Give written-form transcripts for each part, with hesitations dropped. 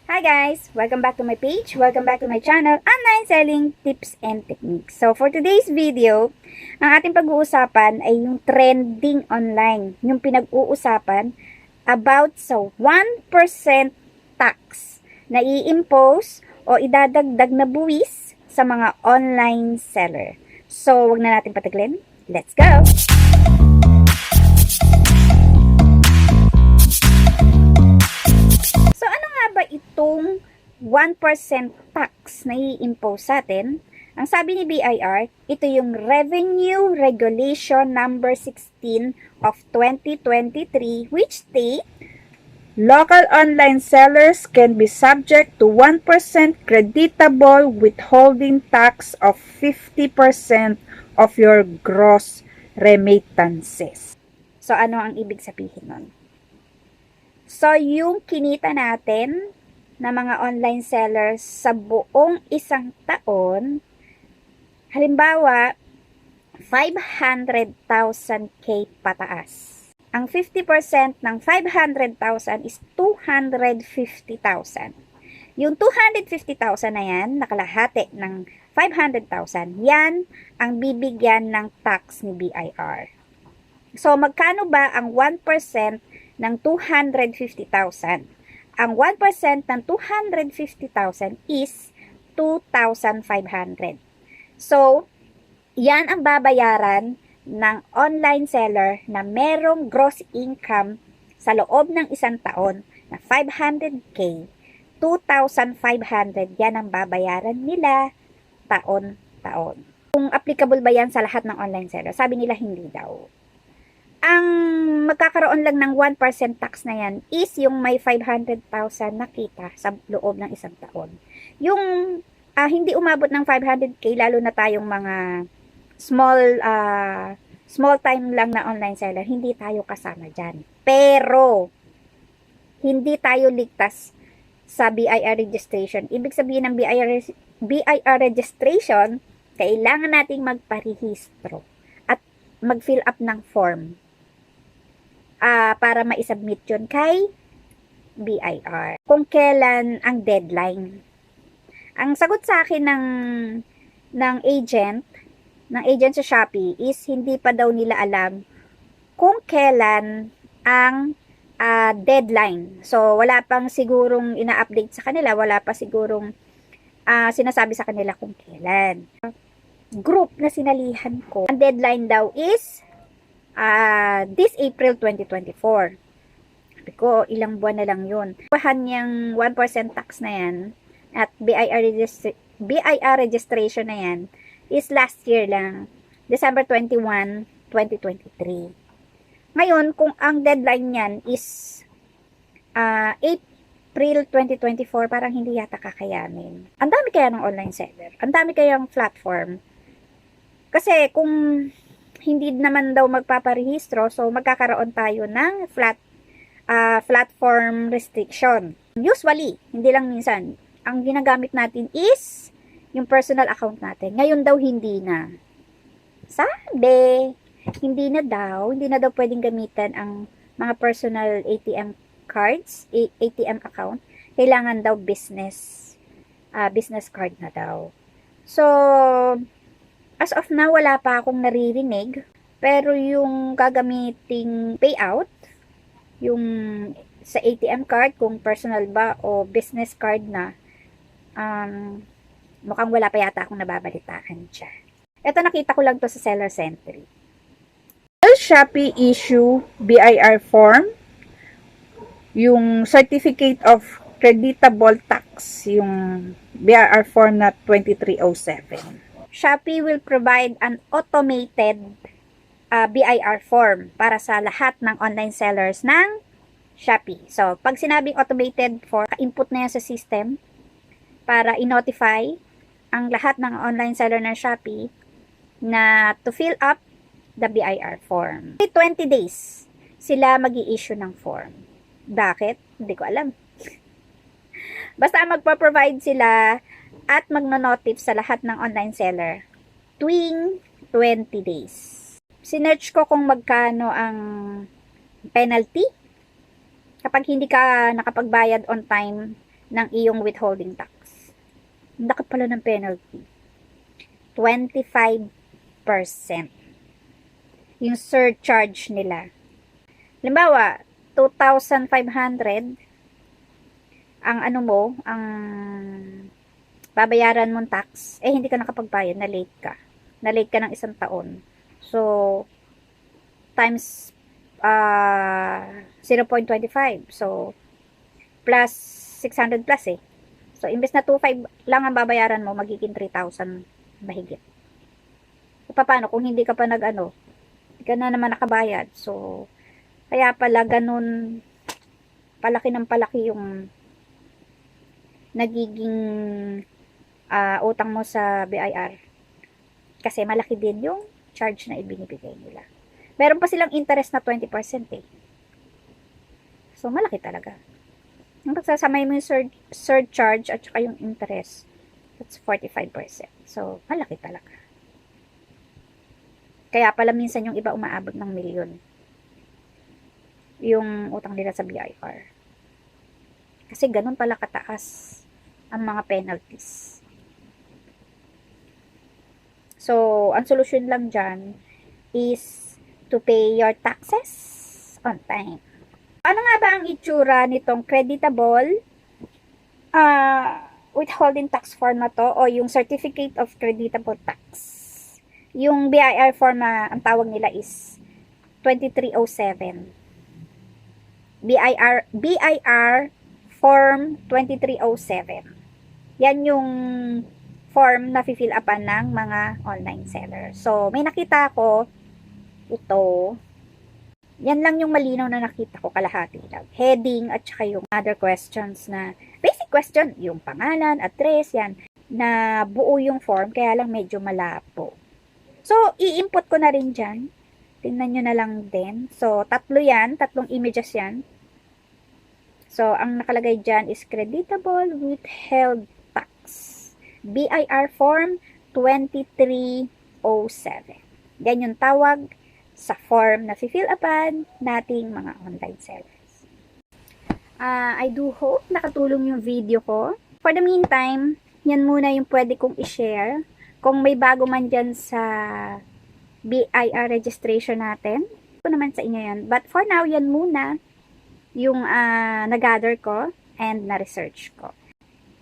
Hi guys! Welcome back to my page. Welcome back to my channel, Online Selling Tips and Techniques. So for today's video, ang ating pag-uusapan ay yung trending online. Yung pinag-uusapan about sa 1% tax na i-impose o idadagdag na buwis sa mga online seller. So wag na natin patagalin. Let's go! So ano nga ba itong 1% tax na i-impose sa atin? Ang sabi ni BIR, ito yung Revenue Regulation number 16 of 2023 which state, local online sellers can be subject to 1% creditable withholding tax of 50% of your gross remittances. So ano ang ibig sabihin nun? So yung kinita natin na mga online sellers sa buong isang taon, halimbawa, 500,000K pataas. Ang 50% ng 500,000 is 250,000. Yung 250,000 na yan, nakalahati ng 500,000, yan ang bibigyan ng tax ni BIR. So, magkano ba ang 1% ng 250,000? Ang 1% ng 250,000 is 2,500. So, yan ang babayaran ng online seller na merong gross income sa loob ng isang taon na 500K, 2,500, yan ang babayaran nila taon-taon. Kung applicable ba yan sa lahat ng online seller? Sabi nila hindi daw. Ang magkakaroon lang ng 1% tax na yan is yung may 500,000 na kita sa loob ng isang taon. Yung hindi umabot ng 500K, lalo na tayong mga small time lang na online seller, hindi tayo kasama dyan. Pero, hindi tayo ligtas sa BIR registration. Ibig sabihin ng BIR registration, kailangan nating magparehistro at mag-fill up ng form para ma-submit yun kay BIR. Kung kailan ang deadline. Ang sagot sa akin ng agent sa Shopee is hindi pa daw nila alam kung kailan ang deadline. So, wala pang sigurong ina-update sa kanila, wala pa sigurong sinasabi sa kanila kung kailan. Group na sinalihan ko, ang deadline daw is this April 2024. Sabi ko, ilang buwan na lang yun. Pahan yung 1% tax na yan at BIR registration na yan is last year lang, December 21, 2023. Ngayon, kung ang deadline niyan is April 2024, parang hindi yata kakayanin. Ang dami kaya ng online seller. Ang dami kayang platform. Kasi kung hindi naman daw magpaparehistro, so magkakaroon tayo ng platform restriction. Usually, hindi lang minsan, ang ginagamit natin is yung personal account natin. Ngayon daw hindi na. Sabi, hindi na daw pwedeng gamitan ang mga personal ATM cards, ATM account. Kailangan daw business card na daw. So, as of now, wala pa akong naririnig. Pero yung gagamiting payout, yung sa ATM card, kung personal ba o business card na, mukhang wala pa yata akong nababalitaan dyan. Ito, nakita ko lang to sa Seller Sentry. Will Shopee issue BIR form? Yung Certificate of Creditable Tax, yung BIR form na 2307. Shopee will provide an automated BIR form para sa lahat ng online sellers ng Shopee. So, pag sinabing automated form, ka-input na yan sa system para i-notify ang lahat ng online seller ng Shopee na to fill up the BIR form. 20 days sila mag-i-issue ng form. Bakit? Hindi ko alam. Basta magpa-provide sila at magno-notif sa lahat ng online seller tuwing 20 days. Sinearch ko kung magkano ang penalty kapag hindi ka nakapagbayad on time ng iyong withholding tax. Ang laki pala ng penalty. 25% yung surcharge nila. Halimbawa, 2,500 ang ano mo, ang babayaran mong tax, hindi ka nakapagbayad, na late ka. Na late ka ng 1 taon. So, times 0.25. So, plus 600 plus eh. So, imbes na 2,500 lang ang babayaran mo, magiging 3,000 mahigit. So, paano kung hindi ka pa hindi ka na naman nakabayad. So, kaya pala ganun, palaki ng palaki yung nagiging utang mo sa BIR. Kasi malaki din yung charge na ibinibigay nila. Meron pa silang interest na 20% eh. So, malaki talaga. Yung pagsasamay mo yung surcharge at saka yung interest, that's 45%. So, malaki talaga. Kaya pala minsan yung iba umaabot ng milyon. Yung utang nila sa BIR. Kasi ganun pala kataas ang mga penalties. So, ang solusyon lang dyan is to pay your taxes on time. Ano nga ba ang itsura nitong creditable withholding tax form na to o yung certificate of creditable tax? Yung BIR form ang tawag nila is 2307. BIR form 2307. Yan yung form na fill upan ng mga online seller. So, may nakita ako ito. Yan lang yung malinaw na nakita ko, kalahati lang. Heading at saka yung other questions na basic question, yung pangalan, address, yan, na buo yung form, kaya lang medyo malabo. So, i-input ko na rin dyan. Tingnan nyo na lang din. So, tatlong images yan. So, ang nakalagay dyan is creditable withheld tax. BIR form 2307. Yan yung tawag sa form na fill upan nating mga online sellers. I do hope nakatulong yung video ko. For the meantime, yan muna yung pwede kong i-share. Kung may bago man dyan sa BIR registration natin, ito naman sa inyo yan. But for now, yan muna yung na-gather ko and na-research ko.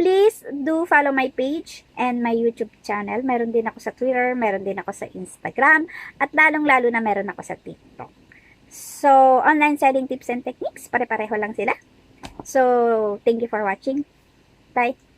Please do follow my page and my YouTube channel. Meron din ako sa Twitter, meron din ako sa Instagram, at lalong-lalo na meron ako sa TikTok. So, online selling tips and techniques, pare-pareho lang sila. So, thank you for watching. Bye!